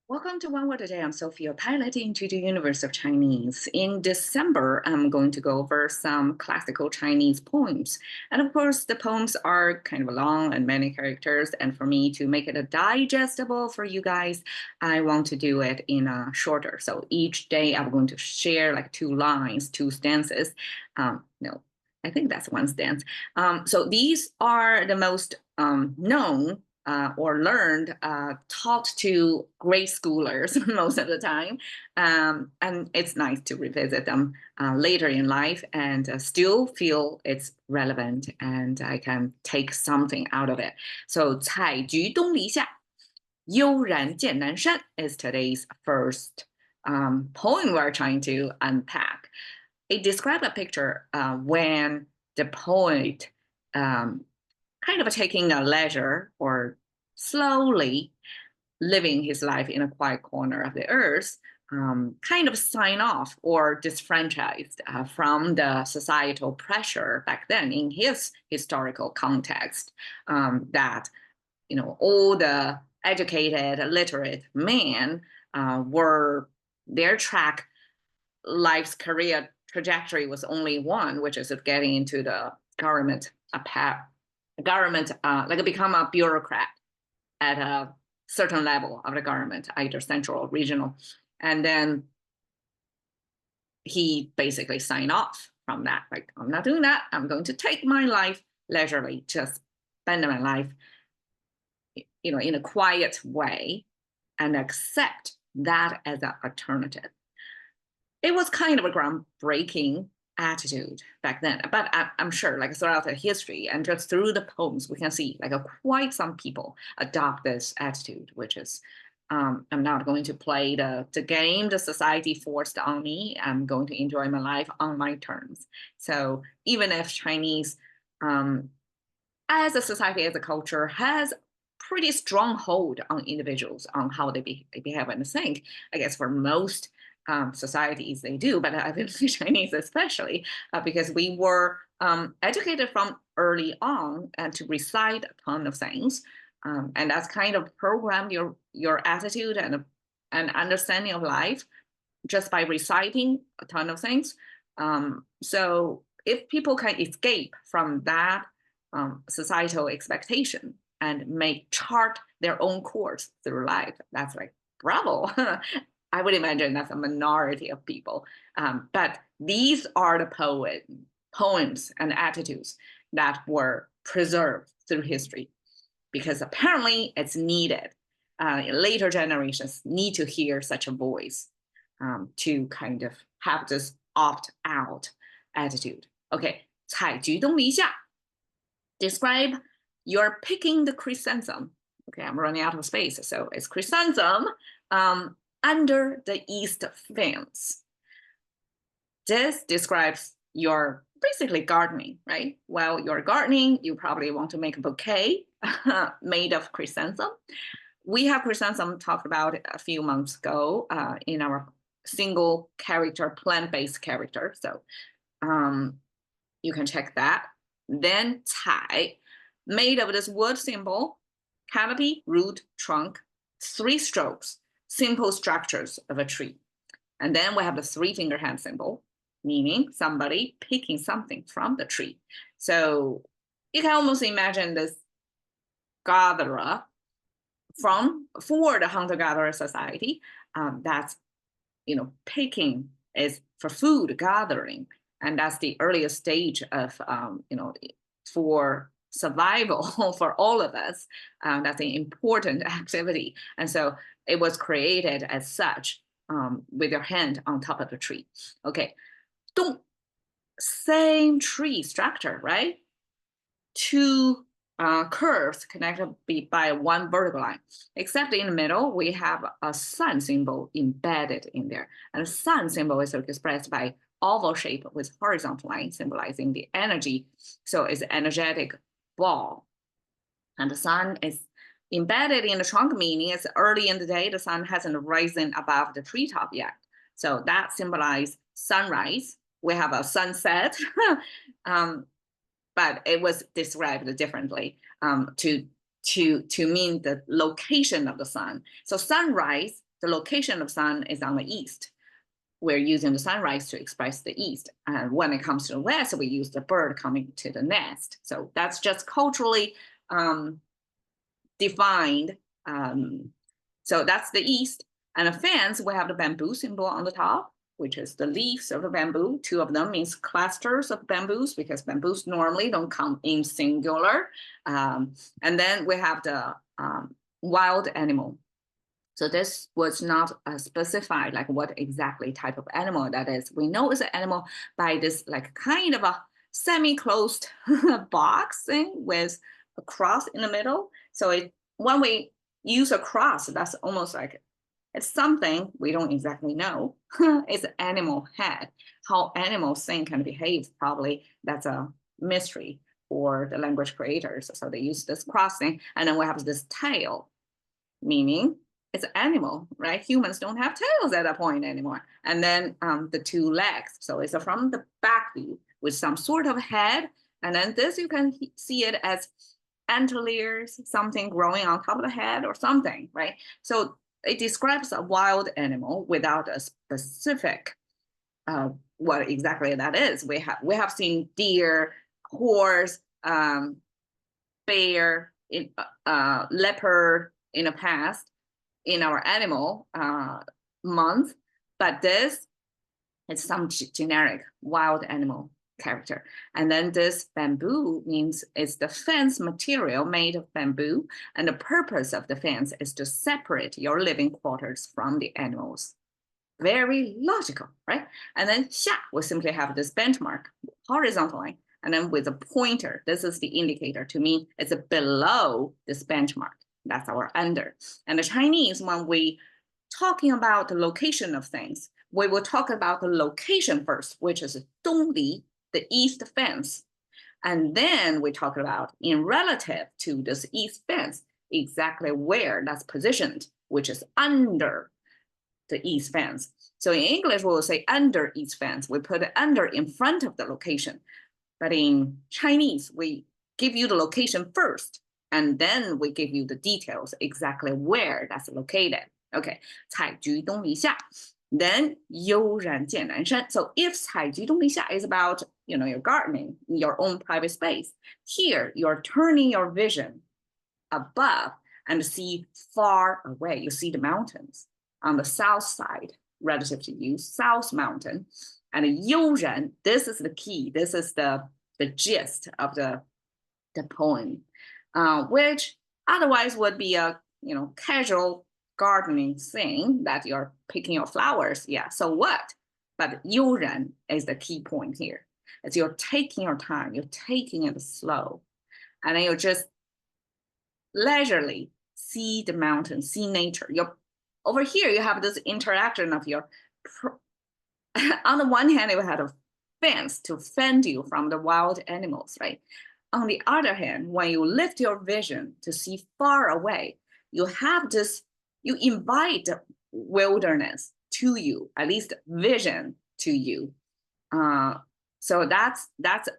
Welcome to One Word a Day. I'm Sophia, piloting to the universe of Chinese. In December, I'm going to go over some classical Chinese poems. And of course, the poems are kind of long and many characters. And for me to make it digestible for you guys, I want to do it in a shorter. So each day I'm going to share like 2 lines, 2 stanzas. No, I think that's 1 stance. So these are the most known or learned, taught to grade schoolers most of the time. And it's nice to revisit them later in life and still feel it's relevant and I can take something out of it. So 采菊东篱下，悠然见南山 is today's first poem we're trying to unpack. It describes a picture when the poet kind of taking a leisure or slowly living his life in a quiet corner of the earth, kind of sign off or disfranchised from the societal pressure back then in his historical context, that all the educated, literate men were their track, life's career trajectory was only one, which is getting into the government like become a bureaucrat at a certain level of the government, either central or regional. And then he basically signed off from that. Like, I'm not doing that. I'm going to take my life leisurely, just spend my life, in a quiet way and accept that as an alternative. It was kind of a groundbreaking attitude back then, but I'm sure like throughout the history and just through the poems we can see like quite some people adopt this attitude, which is I'm not going to play the game the society forced on me. I'm going to enjoy my life on my terms. So even if Chinese as a society, as a culture, has pretty strong hold on individuals on how they behave and think, I guess for most societies they do, but I think Chinese especially, because we were educated from early on and to recite a ton of things, and that's kind of programmed your attitude and understanding of life just by reciting a ton of things. So if people can escape from that societal expectation and make chart their own course through life, that's like bravo. I would imagine that's a minority of people. But these are the poems and attitudes that were preserved through history because apparently it's needed. Later generations need to hear such a voice to kind of have this opt-out attitude. Okay, 采菊东篱下, describe you're picking the chrysanthem. Okay, I'm running out of space, so it's chrysanthem under the east fence. This describes your basically gardening, right? While you're gardening, you probably want to make a bouquet made of chrysanthem. We have chrysanthem talked about a few months ago in our single character, plant-based character. So you can check that. Then 采, made of this wood symbol, canopy, root, trunk, 3 strokes, simple structures of a tree. And then we have the 3-finger hand symbol, meaning somebody picking something from the tree. So you can almost imagine this gatherer for the hunter-gatherer society. That's, picking is for food gathering. And that's the earliest stage of, for survival for all of us. That's an important activity. And so it was created as such, with your hand on top of the tree. Okay, same tree structure, right? 2 curves connected by 1 vertical line, except in the middle, we have a sun symbol embedded in there. And the sun symbol is expressed by oval shape with horizontal line symbolizing the energy. So it's an energetic ball. And the sun is embedded in the trunk, meaning it's early in the day, the sun hasn't risen above the treetop yet. So that symbolizes sunrise. We have a sunset, but it was described differently to mean the location of the sun. So sunrise the location of sun is on the east. We're using the sunrise to express the east. And when it comes to the west, we use the bird coming to the nest. So that's just culturally defined. So that's the east. And the fans, we have the bamboo symbol on the top, which is the leaves of the bamboo. Two of them means clusters of bamboos, because bamboos normally don't come in singular. And then we have the wild animal. So this was not specified, like what exactly type of animal that is. We know it's an animal by this like kind of a semi-closed box thing with a cross in the middle. So when we use a cross, that's almost like it's something we don't exactly know. It's an animal head. How animals think and behave, probably that's a mystery for the language creators. So they use this crossing, and then we have this tail, meaning it's an animal, right? Humans don't have tails at that point anymore. And then the two legs. So it's from the back view with some sort of head. And then this, you can see it as antlers, something growing on top of the head or something, right? So it describes a wild animal without a specific what exactly that is. We have seen deer, horse, bear, leopard in the past in our animal month, but this is some generic wild animal character. And then this bamboo means it's the fence material made of bamboo, and the purpose of the fence is to separate your living quarters from the animals. Very logical, right? And then 下, we simply have this benchmark, horizontal line, and then with a pointer, this is the indicator to me, it's below this benchmark. That's our under. And the Chinese, when we talking about the location of things, we will talk about the location first, which is 东篱, the east fence. And then we talk about in relative to this east fence, exactly where that's positioned, which is under the east fence. So in English, we will say under east fence. We put under in front of the location. But in Chinese, we give you the location first, and then we give you the details exactly where that's located. Okay, 采菊东篱下. Then 悠然见南山. So if 采菊东篱下 is about your gardening, your own private space, here you're turning your vision above and see far away. You see the mountains on the south side relative to you, South Mountain. And 悠然, this is the key. This is the gist of the poem, which otherwise would be a casual gardening thing that you're picking your flowers. Yeah, so what? But 悠然 is the key point here. It's you're taking your time, you're taking it slow, and then you just leisurely see the mountain, see nature. Over here, you have this interaction of on the one hand, you had a fence to fend you from the wild animals, right? On the other hand, when you lift your vision to see far away, you have this, you invite wilderness to you, at least vision to you. So that's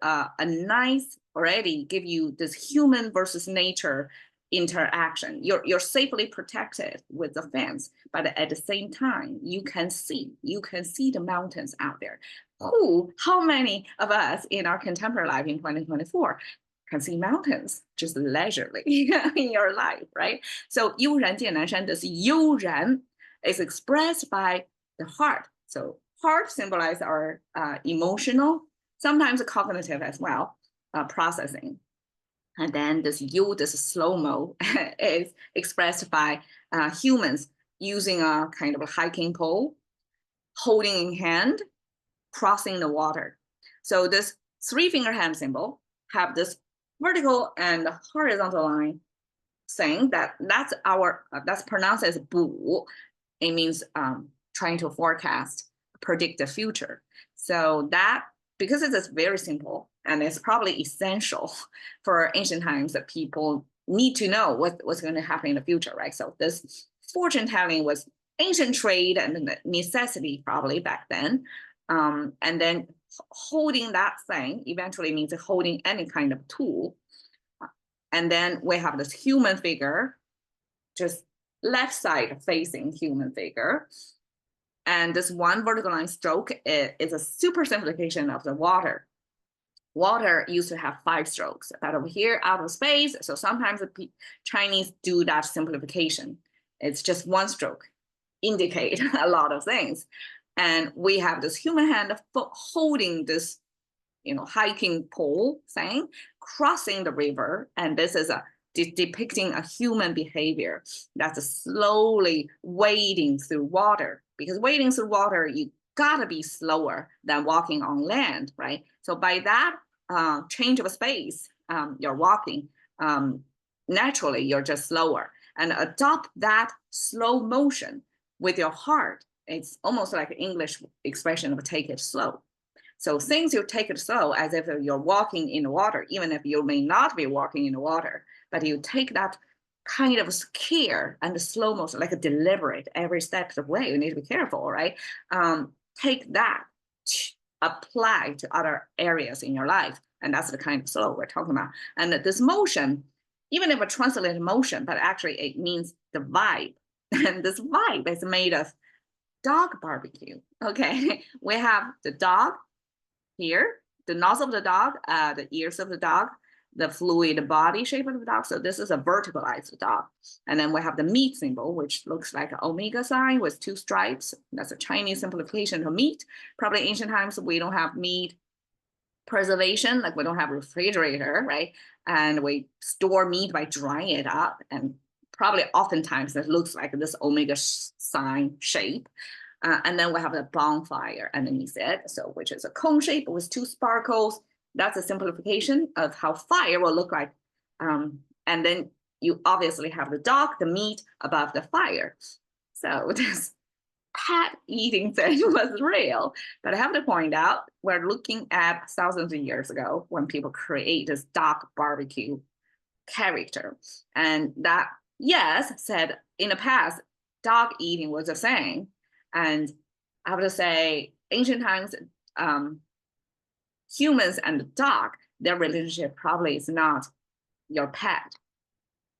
a nice, already give you this human versus nature interaction. You're safely protected with the fence, but at the same time, you can see the mountains out there. How many of us in our contemporary life in 2024 can see mountains just leisurely in your life, right? So 悠然见南山, this 悠然 is expressed by the heart. So heart symbolizes our emotional, sometimes cognitive as well, processing. And then this slow-mo is expressed by humans using a kind of a hiking pole, holding in hand, crossing the water. So this three-finger hand symbol have this vertical and horizontal line saying that's pronounced as 补. It means trying to forecast, predict the future. So that, because it is very simple and it's probably essential for ancient times that people need to know what's going to happen in the future, right? So this fortune telling was ancient trade and necessity probably back then. And then holding that thing eventually means holding any kind of tool. And then we have this human figure just left side facing human figure. And this one vertical line stroke is a super simplification of the water. Water used to have 5 strokes, but over here out of space. So sometimes the Chinese do that simplification. It's just 1 stroke, indicate a lot of things. And we have this human hand holding this, hiking pole thing, crossing the river. And this is depicting a human behavior that's slowly wading through water. Because wading through water, you gotta be slower than walking on land, right? So by that change of space, you're walking, naturally you're just slower. And adopt that slow motion with your heart. It's almost like an English expression of take it slow. So things you take it slow as if you're walking in the water, even if you may not be walking in the water, but you take that kind of care and the slow motion, like a deliberate every step of the way. You need to be careful, right? Take that, apply to other areas in your life. And that's the kind of slow we're talking about. And this motion, even if a translated motion, but actually it means the vibe. And this vibe is made of dog barbecue. Okay, we have the dog here, the nozzle of the dog, the ears of the dog, the fluid body shape of the dog. So this is a verticalized dog. And then we have the meat symbol, which looks like an omega sign with 2 stripes. That's a Chinese simplification of meat. Probably ancient times, we don't have meat preservation, like we don't have a refrigerator, right? And we store meat by drying it up. And probably oftentimes it looks like this omega sign shape. And then we have a bonfire underneath it, so which is a cone shape with 2 sparkles. That's a simplification of how fire will look like. And then you obviously have the dog, the meat above the fire. So this pet eating thing was real. But I have to point out, we're looking at thousands of years ago when people create this dog barbecue character. And that, yes, said in the past, dog eating was a thing. And I have to say, ancient times, humans and the dog, their relationship probably is not your pet.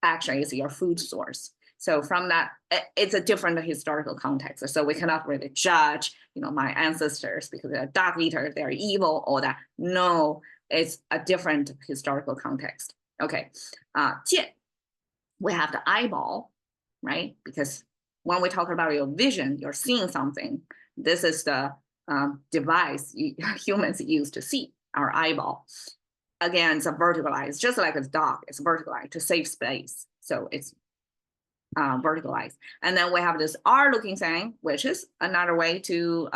Actually, it's your food source. So from that, it's a different historical context. So we cannot really judge, my ancestors because they're dog eaters, they're evil, all that. No, it's a different historical context. Okay, 戒, we have the eyeball, right? Because when we talk about your vision, you're seeing something. This is the device humans use to see, our eyeball. Again, it's a verticalized, just like a dog, it's verticalized to save space. So it's verticalized. And then we have this R-looking thing, which is another way to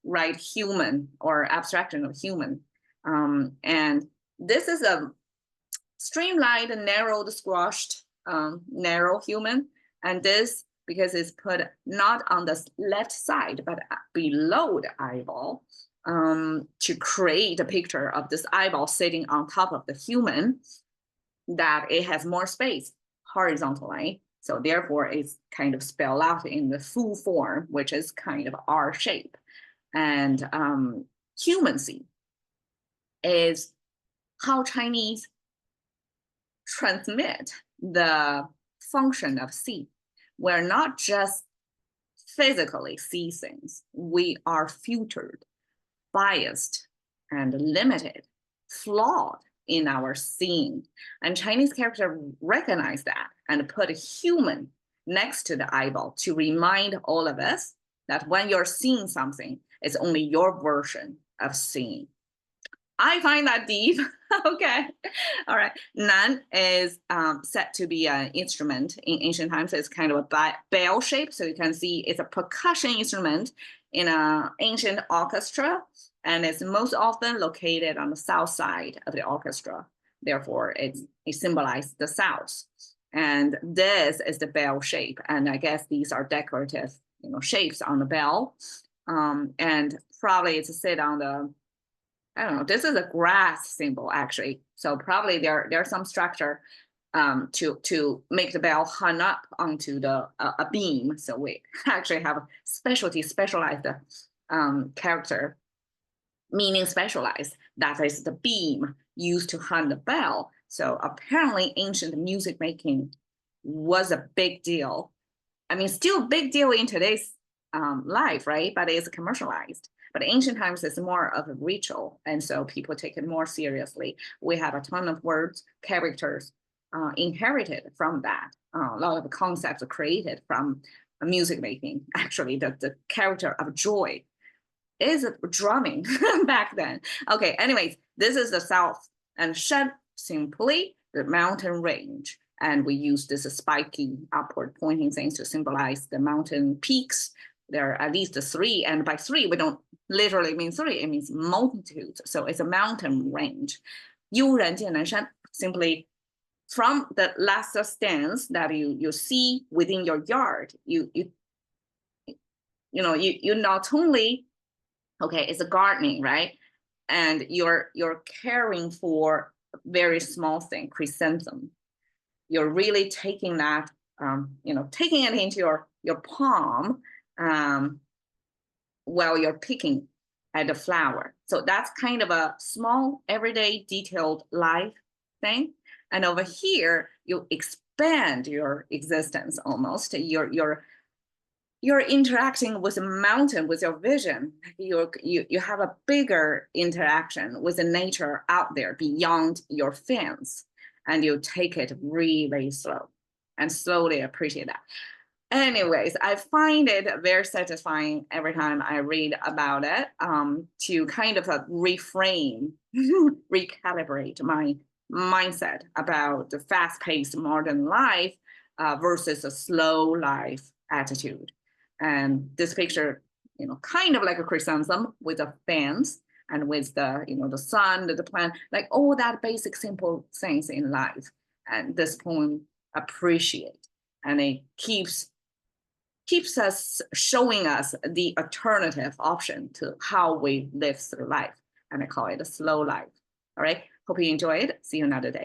write human or abstraction of human. And this is a streamlined, narrowed, squashed, narrow human. And this, because it's put not on the left side, but below the eyeball, to create a picture of this eyeball sitting on top of the human, that it has more space horizontally. So therefore, it's kind of spelled out in the full form, which is kind of R shape. And humancy is how Chinese transmit the function of see. We're not just physically see things. We are filtered, biased, and limited, flawed in our seeing. And Chinese character recognize that and put a human next to the eyeball to remind all of us that when you're seeing something, it's only your version of seeing. I find that deep. Okay. All right. Nan is said to be an instrument in ancient times. It's kind of a bell shape. So you can see it's a percussion instrument in an ancient orchestra. And it's most often located on the south side of the orchestra. Therefore, it symbolizes the south. And this is the bell shape. And I guess these are decorative, shapes on the bell. And probably it's sit on the, I don't know, this is a grass symbol actually. So probably there's some structure to make the bell hung up onto the a beam. So we actually have a specialized character, meaning specialized. That is the beam used to hang the bell. So apparently ancient music making was a big deal I mean, still big deal in today's life, right? But it's commercialized. But ancient times is more of a ritual, and so people take it more seriously. We have a ton of words, characters inherited from that. A lot of concepts are created from music making. Actually, the character of joy is drumming back then. Okay, anyways, this is the south, and shan simply the mountain range. And we use this spiky upward pointing things to symbolize the mountain peaks. There are at least three, and by three, we don't literally mean three, it means multitudes. So it's a mountain range. 悠然见南山, simply from the last stance that you see within your yard, you not only, okay, it's a gardening, right? And you're caring for very small thing, chrysanthem. You're really taking that, taking it into your palm while you're picking at the flower. So that's kind of a small, everyday, detailed life thing. And over here, you expand your existence almost. You're interacting with a mountain, with your vision. You have a bigger interaction with the nature out there beyond your fence, and you take it really slow and slowly appreciate that. Anyways, I find it very satisfying every time I read about it, to kind of reframe, recalibrate my mindset about the fast-paced modern life versus a slow life attitude. And this picture, kind of like a chrysanthem with the fans and with the, the sun, the plant, like all that basic simple things in life. And this poem appreciate, and it keeps us showing us the alternative option to how we live through life. And I call it a slow life. All right. Hope you enjoyed. See you another day.